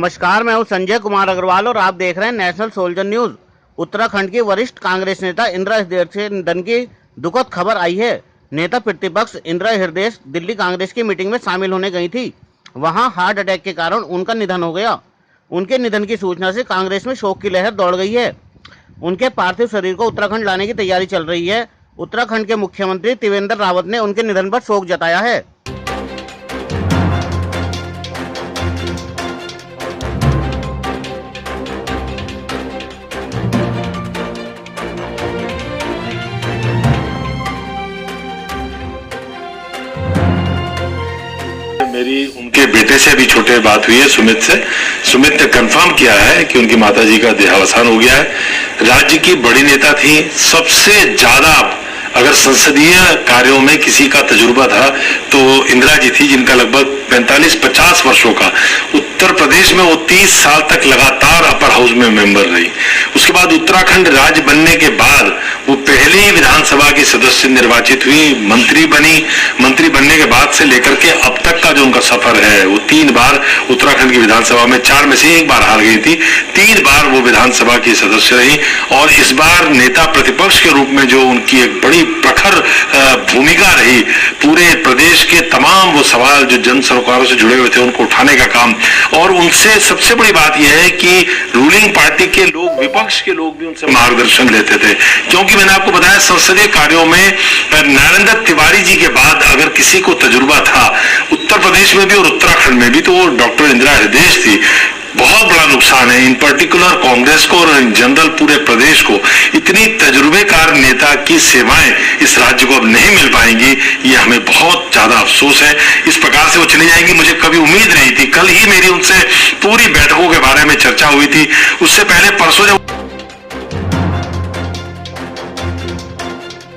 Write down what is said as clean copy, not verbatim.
नमस्कार, मैं हूं संजय कुमार अग्रवाल और आप देख रहे हैं नेशनल सोल्जर न्यूज। उत्तराखंड की वरिष्ठ कांग्रेस नेता इंदिरा हृदय के निधन की दुखद खबर आई है। नेता प्रतिपक्ष इंदिरा हृदय दिल्ली कांग्रेस की मीटिंग में शामिल होने गई थी। वहां हार्ट अटैक के कारण उनका निधन हो गया। उनके निधन की सूचना से कांग्रेस में शोक की लहर दौड़ गई है। उनके पार्थिव शरीर को उत्तराखंड लाने की तैयारी चल रही है। उत्तराखंड के मुख्यमंत्री त्रिवेंद्र रावत ने उनके निधन पर शोक जताया है। मेरी उनके बेटे से भी छोटे बात हुई है, सुमित से। सुमित ने कंफर्म किया है कि उनकी माताजी का देहावसान हो गया है। राज्य की बड़ी नेता थी, सबसे ज्यादा अगर संसदीय कार्यों में किसी का तजुर्बा था तो इंदिरा जी थी, जिनका लगभग 45-50 वर्षों का। उत्तर प्रदेश में वो 30 साल तक लगातार अपर हाउस में मेंबर रही। उसके बाद उत्तराखंड राज्य बनने के बाद वो पहली विधानसभा की सदस्य निर्वाचित हुई, मंत्री बनी। मंत्री बनने के बाद से लेकर के अब तक का जो उनका सफर है, वो 3 बार उत्तराखंड की विधानसभा में, 4 में से 1 बार हार गई थी, 3 बार वो विधानसभा की सदस्य रही। और इस बार नेता प्रतिपक्ष के रूप में जो उनकी एक बड़ी प्रखर भूमिका रही, पूरे प्रदेश के तमाम वो सवाल जो जन सरोकारों से जुड़े हुए थे उनको उठाने का काम। और उनसे सबसे बड़ी बात यह है कि रूलिंग पार्टी के लोग, विपक्ष के लोग भी उनसे मार्गदर्शन लेते थे, क्योंकि मैंने आपको बताया संसदीय कार्यों में नरेंद्र तिवारी जी के बाद अगर किसी को तजुर्बा था उत्तर प्रदेश में भी और उत्तराखंड में भी, तो वो डॉक्टर इंदिरा हृदय थी। बहुत बड़ा नुकसान है इन पर्टिकुलर कांग्रेस को और इन जनरल पूरे प्रदेश को। इतनी तजुर्बेकार नेता की सेवाएं इस राज्य को अब नहीं मिल पाएंगी, ये हमें बहुत ज्यादा अफसोस है। इस प्रकार से वो चली जाएंगी, मुझे कभी उम्मीद नहीं थी। कल ही मेरी उनसे पूरी बैठकों के बारे में चर्चा हुई थी। उससे पहले परसों जब